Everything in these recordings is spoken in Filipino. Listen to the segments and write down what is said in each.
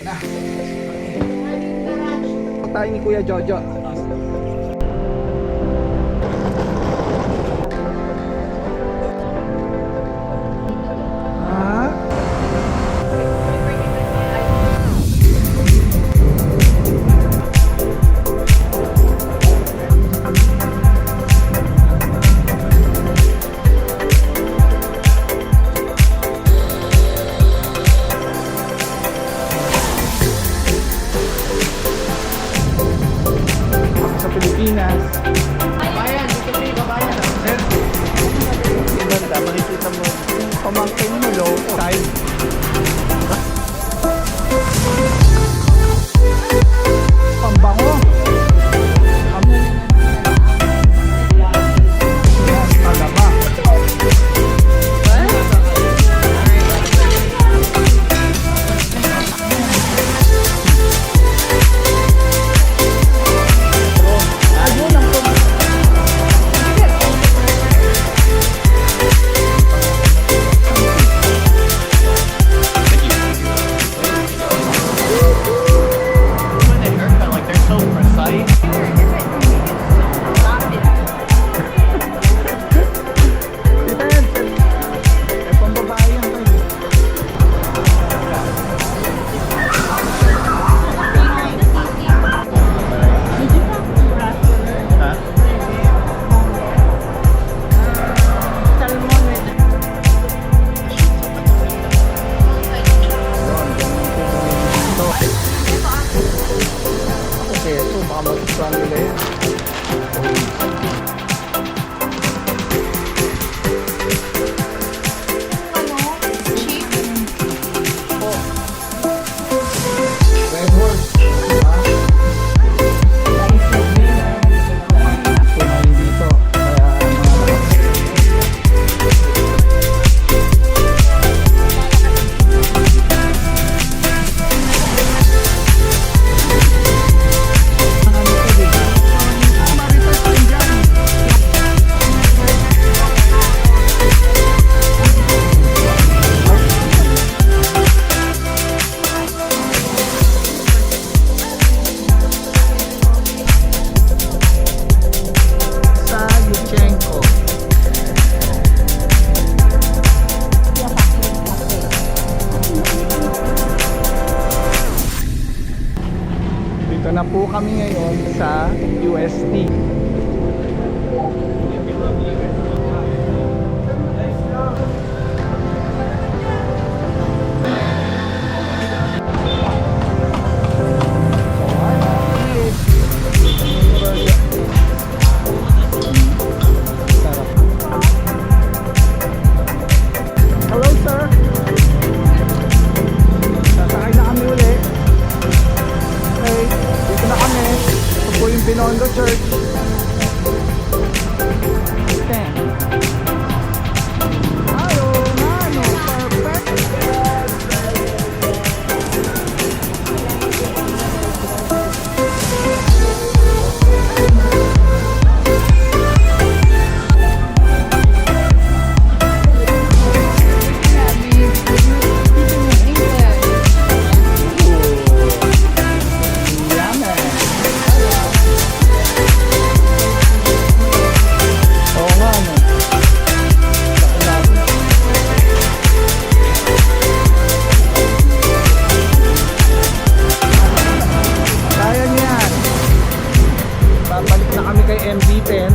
Na. Tayo ni Kuya Jojo. Pilipinas. Bayan, dito kayo kabayan. Sir, ganda, makikita mo pamangkin mo low side. Pambango. Yes, talaba. Na po kami ngayon sa UST. Hello sir. Sasakay na kami uli. Okay, dito na kami. Ito po yung Binondo Church. Okay. Hello, mano, perfect. MD10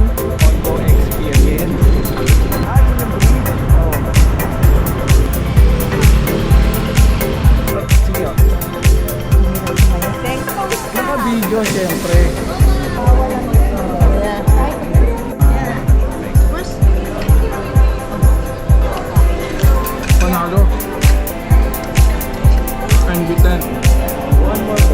on-go experience. Yun yung breeze. Sige o. Naka-video syempre. Panalo. MD10. One more.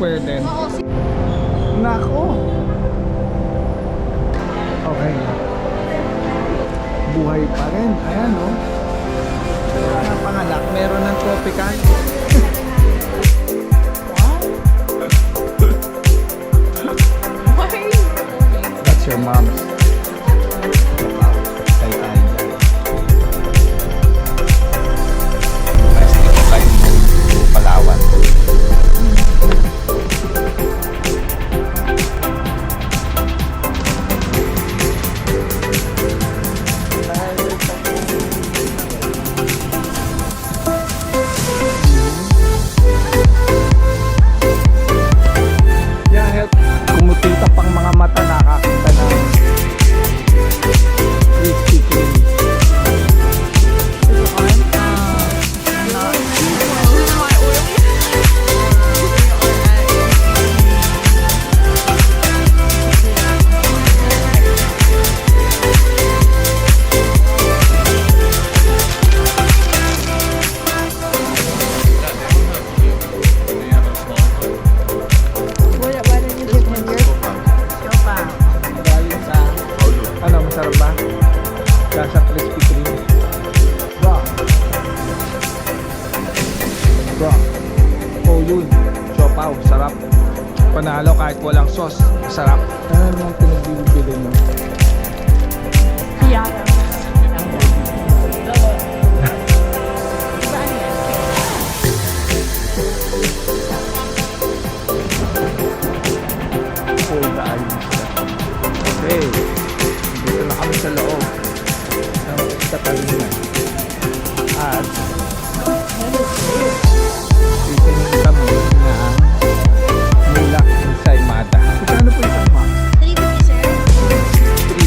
Square din. Oo, Nako. Okay. Buhay pa rin. Ayan, oh. Wala na panganak. Meron ng tropical. That's your mom's. Wow. Tay tayo dyan. Nice dito tayo sa Palawan. Yeah, help. Kumutita pang mga mata, nakakita ng crispy cream. Why don't you give him yours? Galing sa, ano, masarap ba? Lasa crispy cream. Wow. Wow. Oh, yun. Siopaw, sarap. Panalo kahit walang sauce. Sarap. Ano naman pinagbibili mo? Yeah. Full tayo. Okay. Dito na kami sa loob ng Catalina. At titingin kami ng mulak sa Imada. Kano po isang ma? 350, sir. 350.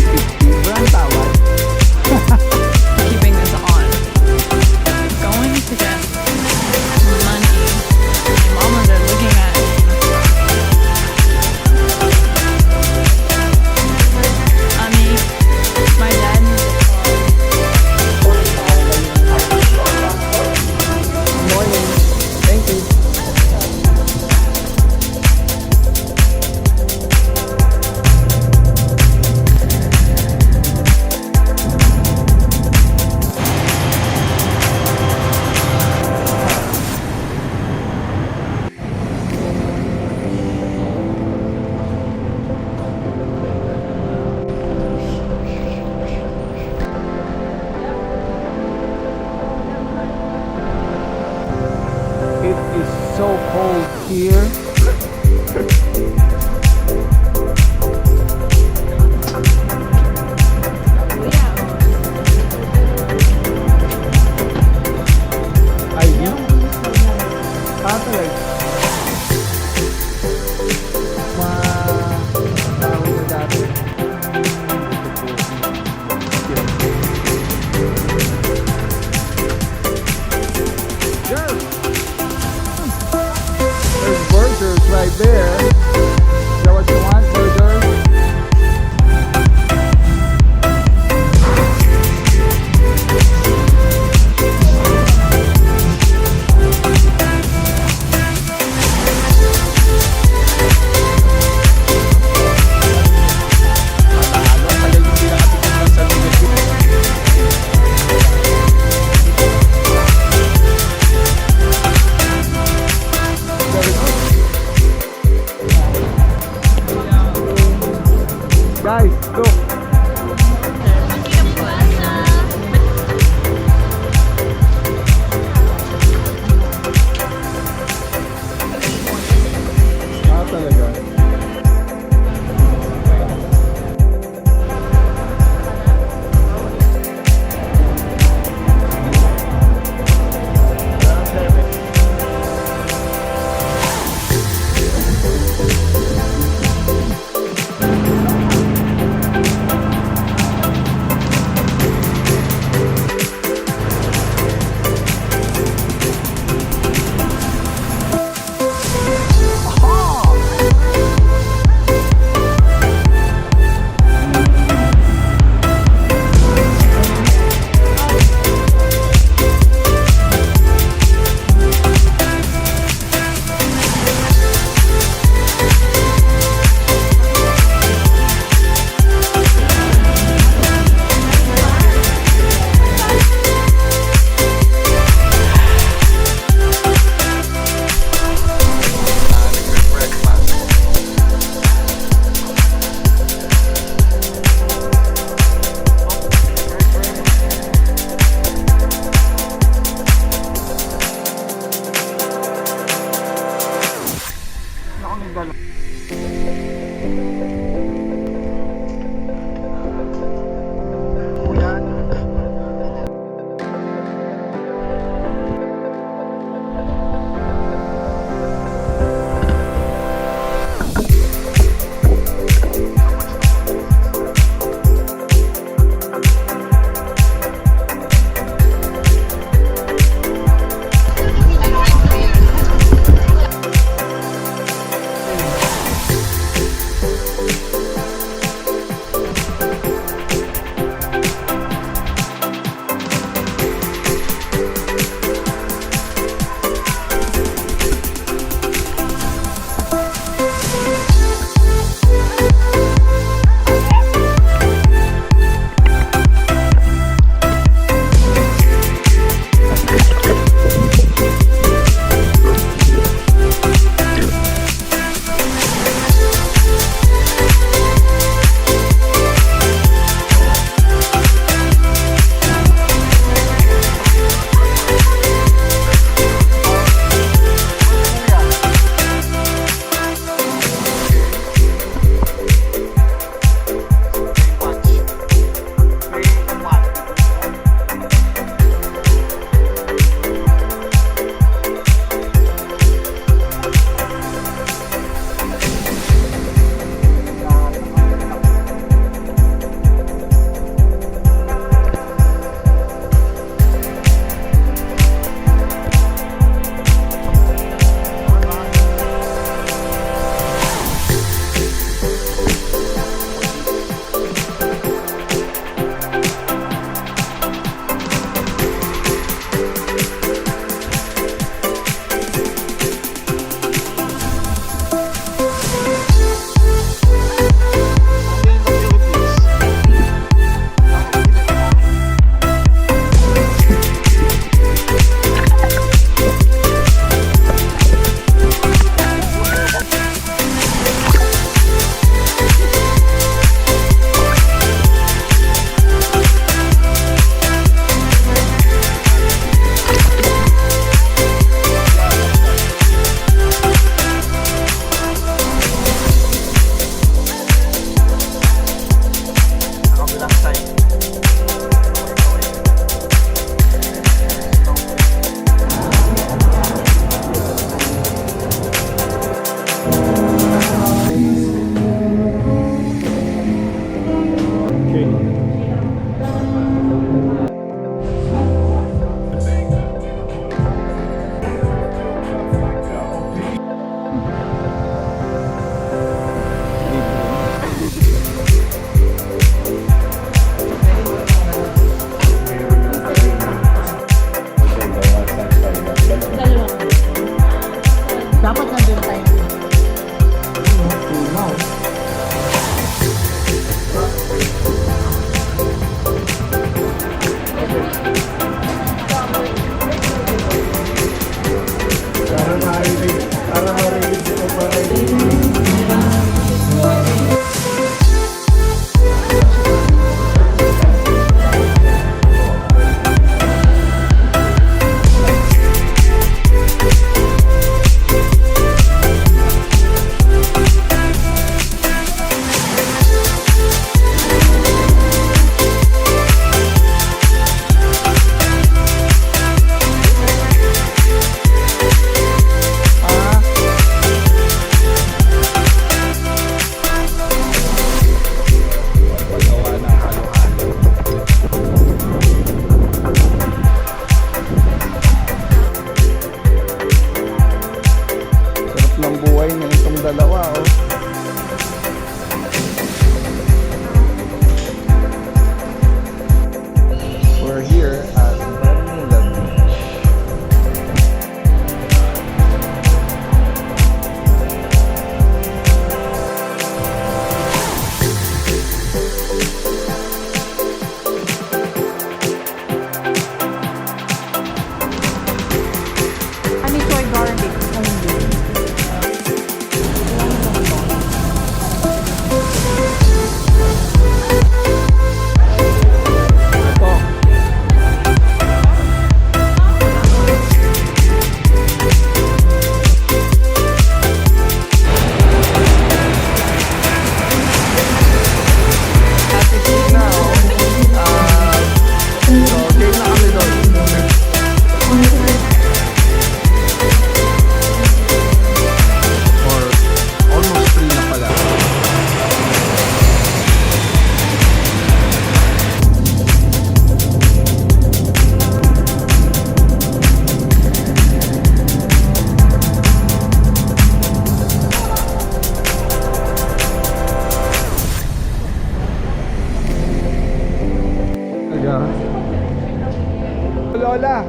Lola.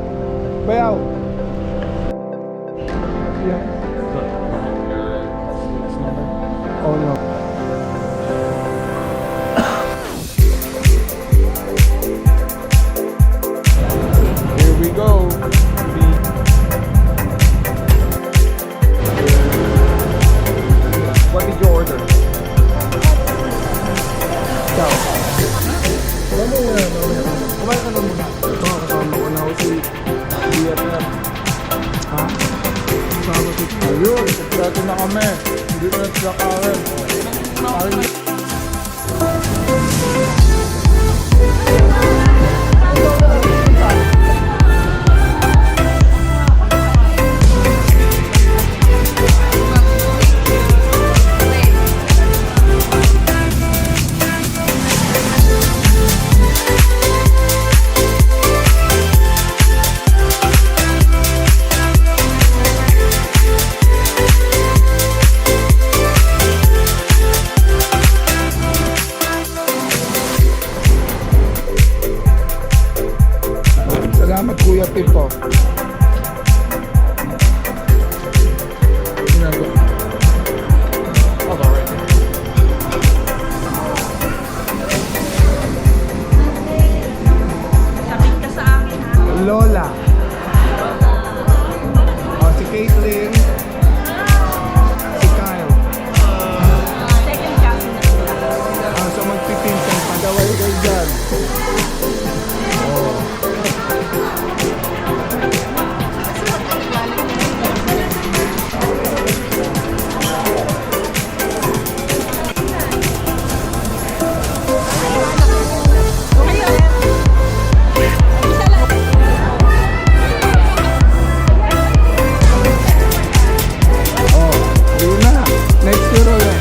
Bayaw. Yeah. Oh no. Here we go. What did you order? Ikaw. Kumain ka na muna. Ito, kasama ko na ako si BFF. Ha? Kasama si... Ayun, kompleto na kami. Hindi ko na sila Karen. Karen. Salamat Kuya Pipo. Ginagawa. Sabit ka sa akin, ha? Lola. Oh, si Caitlyn. Si Kyle. Second cousin na sila. So magpipinsan pa. Gaway kayo dyan. Oh. Oh, yun na. Next year ulit.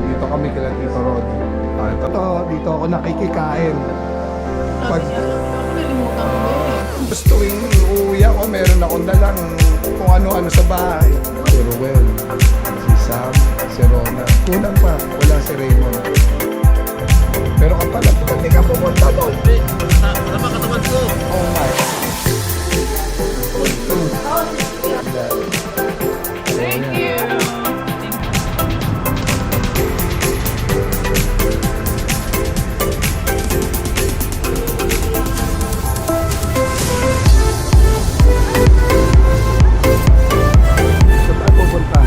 Dito kami kila Tito Rod. Ito, dito ako nakikikain. Pag tuwing uuwi ako, meron akong dalang kung ano-ano sa bahay. Si Ruel, si Sam, si Rona. Kulang pa, wala si Raymond. Pero kapag hindi ka pumunta doon. Tama katawan ko. Oh my. Thank you. Saan tayo pupunta?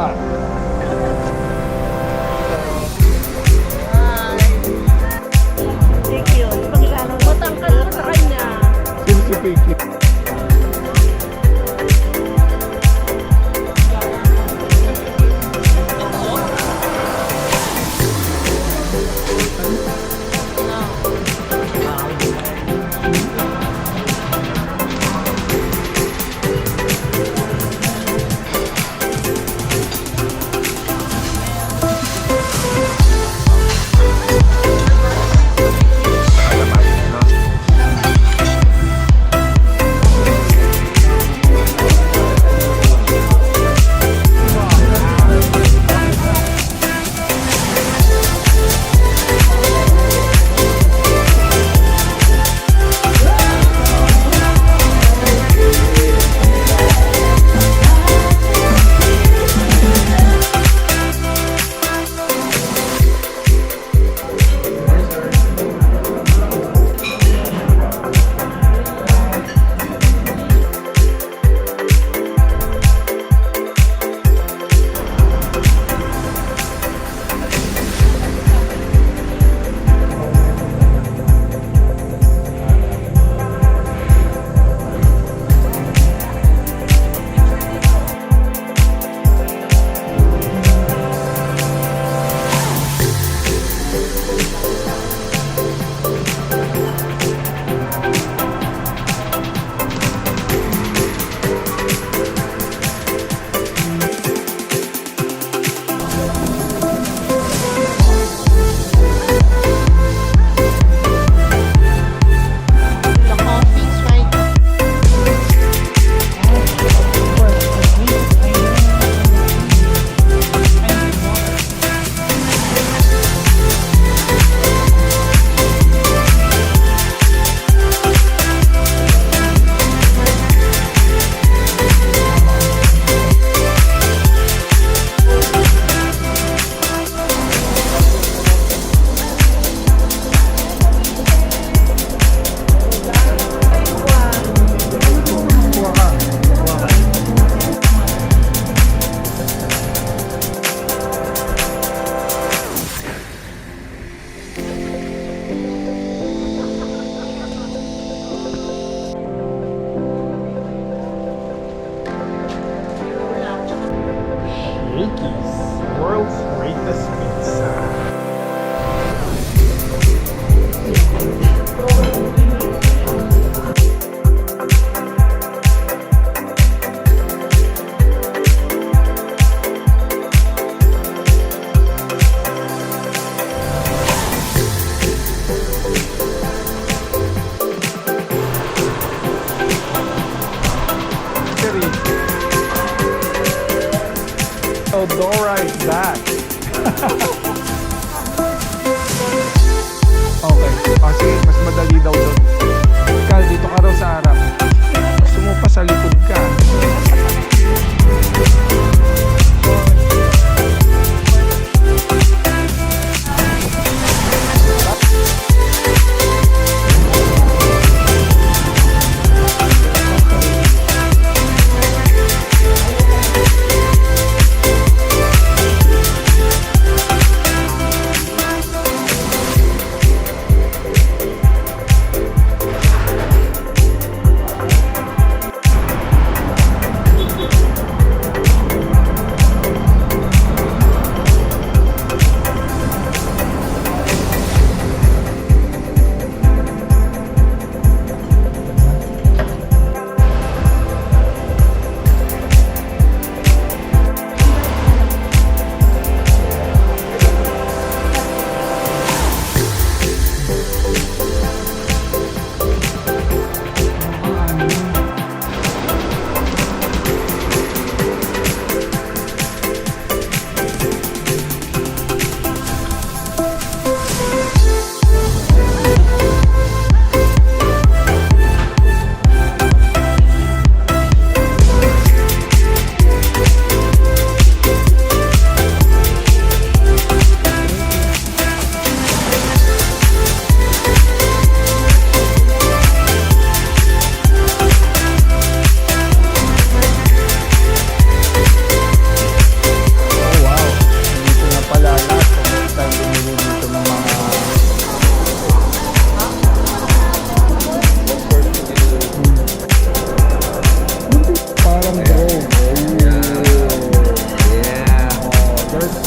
Shot. Thank you. Matangkad pa sa kanya. Sino si Pinky? The coffee's right. Kuha ka. Kuha ka. Shakey's World's Greatest Pizza. Eldora is back. Okay. Kasi mas madali daw doon. Kal, dito ka raw sa harap. Gusto mo pa sa likod ka.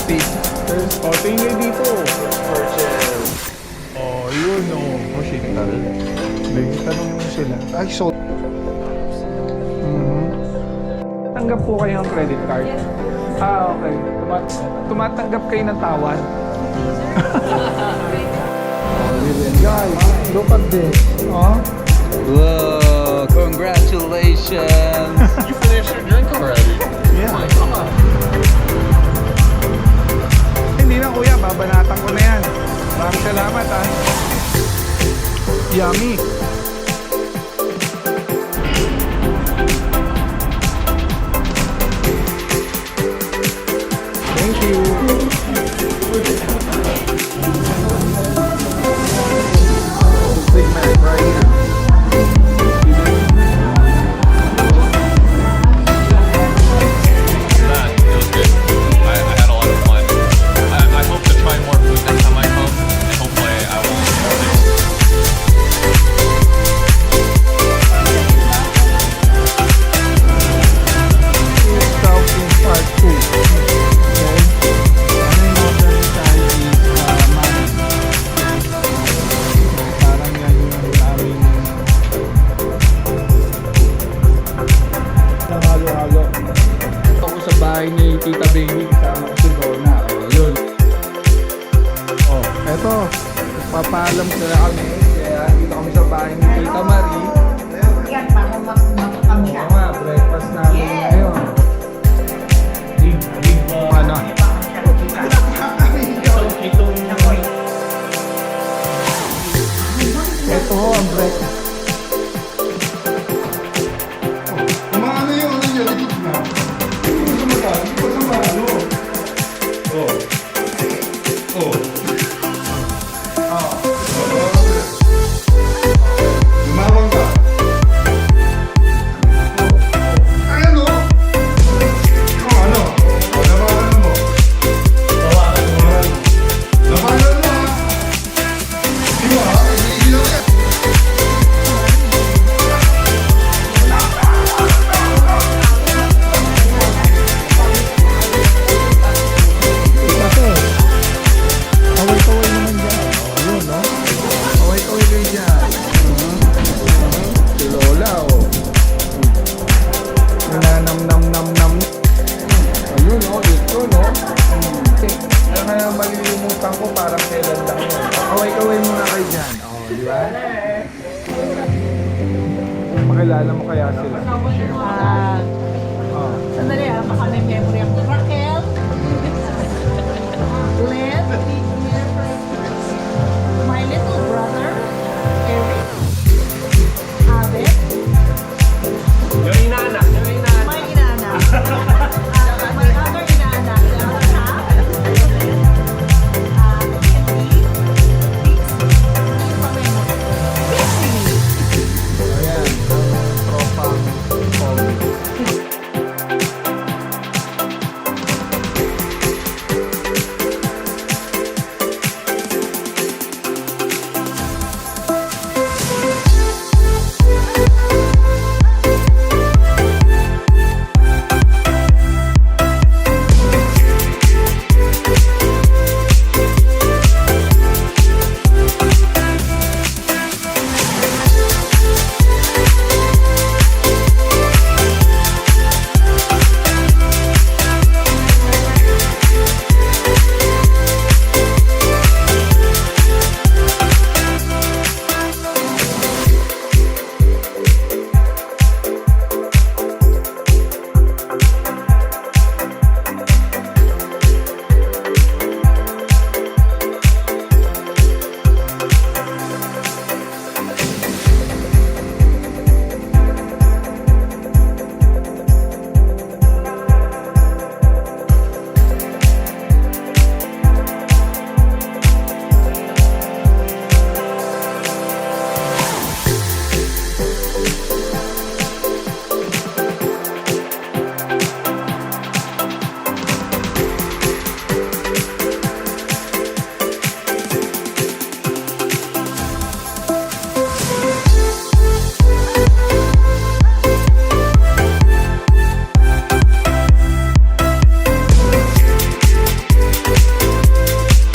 Steve. O, tingin dito. Purchase. Oh, yun o. Oh, shit. May tanong mo sila. Ay, so... Tanggap po kayo ng credit card? Ah, okay. Tumatanggap kayo ng tawad? Guys, look at this. Oh? Whoa, congratulations! You finished your drink already. Yeah. Oh my God. Hindi na kuya, babanatan ko na yan. Maraming salamat ha. Yummy. Thank you. Big Mac right here. That, it was good. I had a lot of fun. I hope to try more food next time I come, and hopefully I will eat more of it. Southing Part 2. Okay? Ano yung order tayo is money. Parang yan yung aming halo-halo. Ito ko sa bahay ni Tita Baby. Kasama ko si Donna. O, yun. O, eto. Papaalam sila kami. Kaya dito kami sa bahay ni Tita Marie.